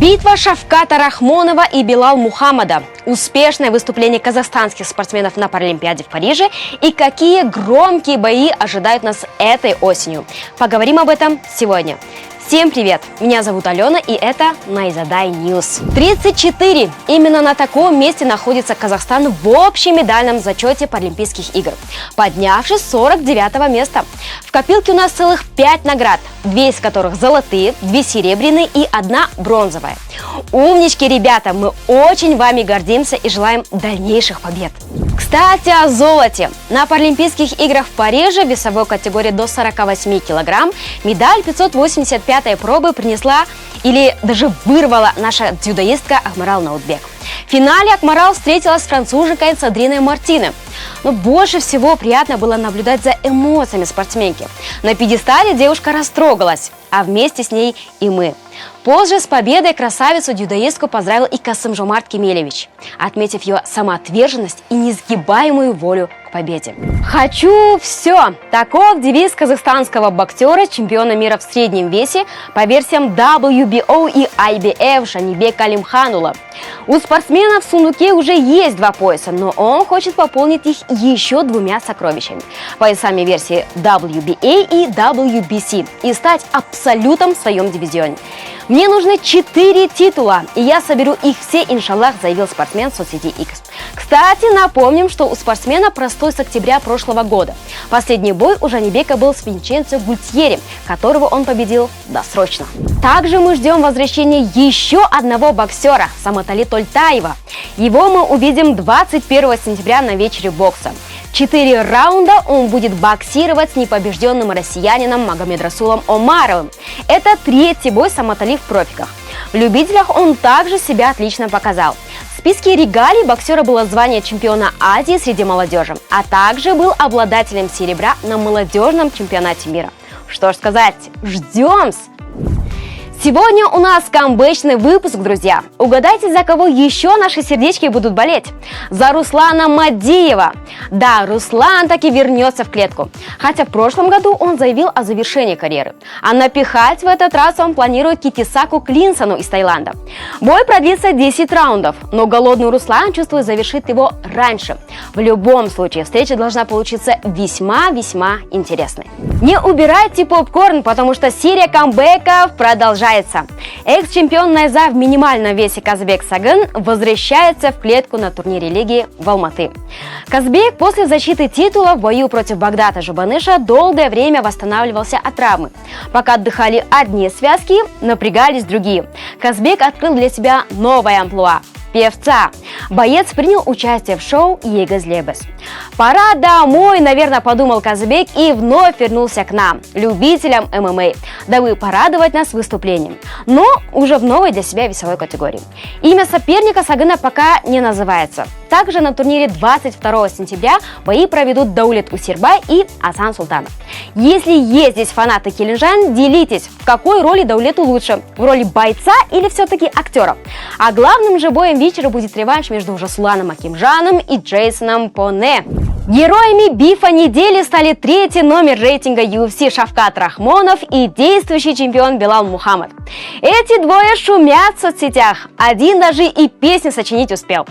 Битва Шавката Рахмонова и Белал Мухаммада. Успешное выступление казахстанских спортсменов на Паралимпиаде в Париже и какие громкие бои ожидают нас этой осенью. Поговорим об этом сегодня. Всем привет! Меня зовут Алена, и это Найзадай Ньюс. 34. Именно на таком месте находится Казахстан в общем медальном зачете Паралимпийских игр, поднявшись с 49-го места. В копилке у нас целых 5 наград, 2 из которых золотые, 2 серебряные и 1 бронзовая. Умнички, ребята, мы очень вами гордимся и желаем дальнейших побед. Кстати, о золоте. На Паралимпийских играх в Париже в весовой категории до 48 килограмм медаль 585-й пробы принесла или даже вырвала наша дзюдоистка Акмарал Наутбек. В финале Акмарал встретилась с француженкой Сандриной Мартине. Но больше всего приятно было наблюдать за эмоциями спортсменки. На пьедестале девушка растрогалась, а вместе с ней и мы. Позже с победой красавицу-дюдоистку поздравил и Касым-Жомарт Кемелевич, отметив ее самоотверженность и несгибаемую волю к победе. «Хочу все!» Таков девиз казахстанского боксера, чемпиона мира в среднем весе по версиям WBO и IBF Жанибека Алимханула. У спортсмена в сундуке уже есть 2 пояса, но он хочет пополнить их еще 2 сокровищами – поясами версии WBA и WBC и стать абсолютом в своем дивизионе. «Мне нужны 4 титула, и я соберу их все, иншаллах», заявил спортсмен в соцсети X. Кстати, напомним, что у спортсмена простой с октября прошлого года. Последний бой у Жанибека был с Винченцо Гультьери, которого он победил досрочно. Также мы ждем возвращения еще одного боксера – Саматали Тольтаева. Его мы увидим 21 сентября на вечере бокса. 4 раунда он будет боксировать с непобежденным россиянином Магомедрасулом Омаровым. Это 3-й бой Саматали в профиках. В любителях он также себя отлично показал. В списке регалий боксера было звание чемпиона Азии среди молодежи, а также был обладателем серебра на молодежном чемпионате мира. Что ж сказать, ждем-с! Сегодня у нас камбэчный выпуск, друзья. Угадайте, за кого еще наши сердечки будут болеть? За Руслана Мадиева. Да, Руслан таки вернется в клетку. Хотя в прошлом году он заявил о завершении карьеры. А напихать в этот раз он планирует Китисаку Клинсону из Таиланда. Бой продлится 10 раундов, но голодный Руслан, чувствует, завершит его раньше. В любом случае, встреча должна получиться весьма-весьма интересной. Не убирайте попкорн, потому что серия камбэков продолжается. Экс-чемпион Найза в минимальном весе Казбек Сагын возвращается в клетку на турнире лиги в Алматы. Казбек после защиты титула в бою против Багдата Жубаныша долгое время восстанавливался от травмы. Пока отдыхали одни связки, напрягались другие. Казбек открыл для себя новое амплуа – певца. Боец принял участие в шоу «Егез Лебес». «Пора домой», наверное, подумал Казбек и вновь вернулся к нам, любителям ММА, дабы порадовать нас выступлением, но уже в новой для себя весовой категории. Имя соперника Сагына пока не называется. Также на турнире 22 сентября бои проведут Даулет Усербай и Асан Султанов. Если есть здесь фанаты килинжан, делитесь, в какой роли Даулету лучше, в роли бойца или все-таки актера. А главным же боем вечера будет реванш между Жасуланом Акимжаном и Джейсоном Поне. Героями бифа недели стали 3-й номер рейтинга UFC Шавкат Рахмонов и действующий чемпион Белал Мухаммад. Эти двое шумят в соцсетях, один даже и песню сочинить успел.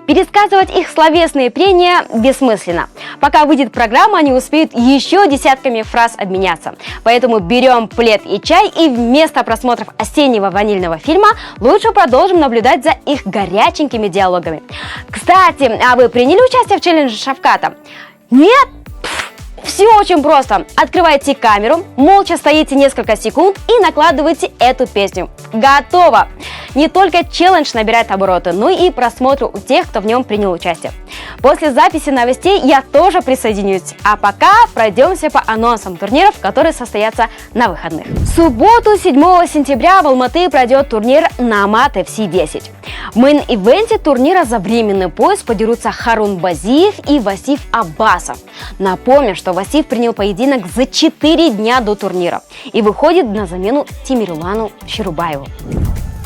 Пересказывать их словесные прения бессмысленно. Пока выйдет программа, они успеют еще десятками фраз обменяться. Поэтому берем плед и чай, и вместо просмотров осеннего ванильного фильма лучше продолжим наблюдать за их горяченькими диалогами. Кстати, а вы приняли участие в челлендже Шавката? Нет? Все очень просто. Открывайте камеру, молча стоите несколько секунд и накладываете эту песню. Готово! Не только челлендж набирает обороты, но и просмотры у тех, кто в нем принял участие. После записи новостей я тоже присоединюсь. А пока пройдемся по анонсам турниров, которые состоятся на выходных. В субботу, 7 сентября, в Алматы пройдет турнир Намат FC10. В мейн-ивенте турнира за временный пояс подерутся Харун Базиев и Васиф Аббасов. Напомню, что Васиф принял поединок за 4 дня до турнира и выходит на замену Тимирулану Щерубаеву.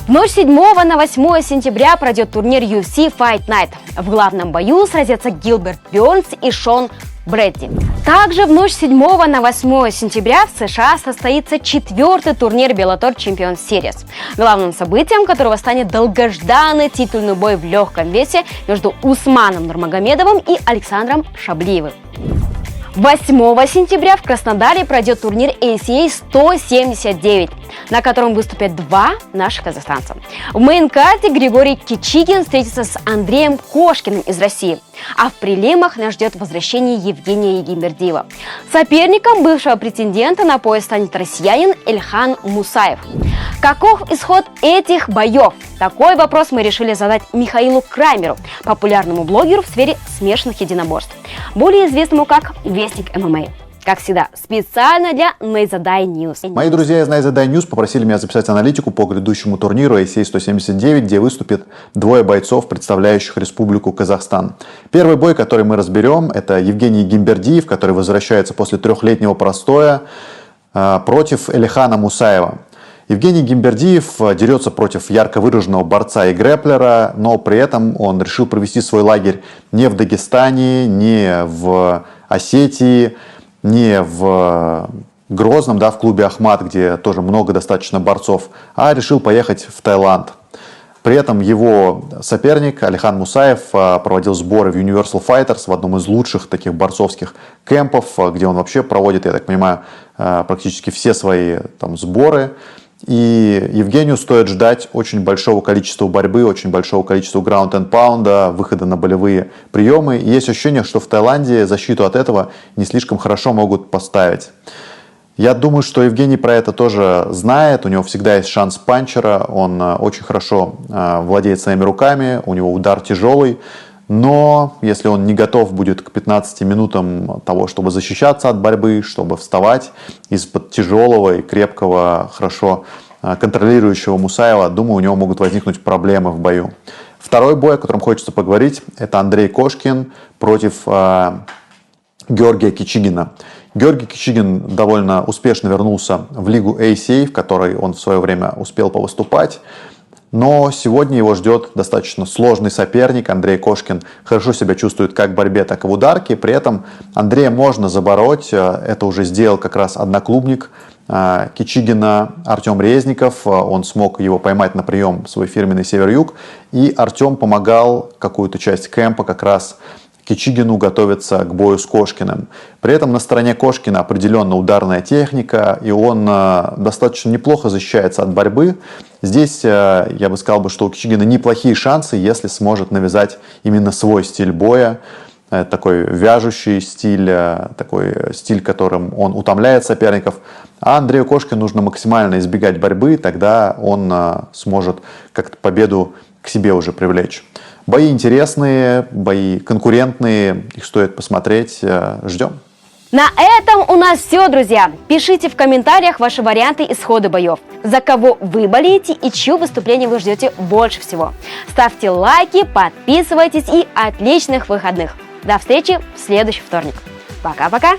В ночь 7 на 8 сентября пройдет турнир UFC Fight Night. В главном бою сразятся Гилберт Бёрнс и Шон Брэдди. Также в ночь с 7 на 8 сентября в США состоится 4-й турнир Bellator Champions Series, главным событием которого станет долгожданный титульный бой в легком весе между Усманом Нурмагомедовым и Александром Шаблиевым. 8 сентября в Краснодаре пройдет турнир ACA 179, на котором выступят два наших казахстанца. В мейн-карте Григорий Кичигин встретится с Андреем Кошкиным из России, а в прелимах нас ждет возвращение Евгения Егимбердиева. Соперником бывшего претендента на пояс станет россиянин Эльхан Мусаев. Каков исход этих боев? Такой вопрос мы решили задать Михаилу Крамеру, популярному блогеру в сфере смешанных единоборств, более известному как Вестник ММА. Как всегда, специально для Нейзадай Ньюс. Мои друзья из Нейзадай Ньюс попросили меня записать аналитику по грядущему турниру ACA 179, где выступит двое бойцов, представляющих Республику Казахстан. Первый бой, который мы разберем, это Евгений Егимбердиев, который возвращается после трехлетнего простоя против Эльхана Мусаева. Евгений Егимбердиев дерется против ярко выраженного борца и грэплера, но при этом он решил провести свой лагерь не в Дагестане, не в Осетии, не в Грозном, в клубе Ахмат, где тоже много достаточно борцов, а решил поехать в Таиланд. При этом его соперник Эльхан Мусаев проводил сборы в Universal Fighters, в одном из лучших таких борцовских кемпов, где он вообще проводит, я так понимаю, практически все свои сборы. И Евгению стоит ждать очень большого количества борьбы, очень большого количества ground and pound, выхода на болевые приемы. И есть ощущение, что в Таиланде защиту от этого не слишком хорошо могут поставить. Я думаю, что Евгений про это тоже знает. У него всегда есть шанс панчера. Он очень хорошо владеет своими руками, у него удар тяжелый. Но если он не готов будет к 15 минутам того, чтобы защищаться от борьбы, чтобы вставать из-под тяжелого и крепкого, хорошо контролирующего Мусаева, думаю, у него могут возникнуть проблемы в бою. Второй бой, о котором хочется поговорить, это Андрей Кошкин против Георгия Кичигина. Георгий Кичигин довольно успешно вернулся в лигу ACA, в которой он в свое время успел повыступать. Но сегодня его ждет достаточно сложный соперник. Андрей Кошкин хорошо себя чувствует как в борьбе, так и в ударке. При этом Андрея можно забороть. Это уже сделал как раз одноклубник Кичигина Артем Резников. Он смог его поймать на прием, свой фирменный север-юг. И Артем помогал какую-то часть кемпа как раз Кичигину готовиться к бою с Кошкиным. При этом на стороне Кошкина определенно ударная техника, и он достаточно неплохо защищается от борьбы. Здесь я бы сказал, что у Кичигина неплохие шансы, если сможет навязать именно свой стиль боя. Такой вяжущий стиль, такой стиль, которым он утомляет соперников. А Андрею Кошкину нужно максимально избегать борьбы, тогда он сможет как-то победу к себе уже привлечь. Бои интересные, бои конкурентные, их стоит посмотреть. Ждем. На этом у нас все, друзья. Пишите в комментариях ваши варианты исхода боев. За кого вы болеете и чье выступление вы ждете больше всего. Ставьте лайки, подписывайтесь и отличных выходных. До встречи в следующий вторник. Пока-пока.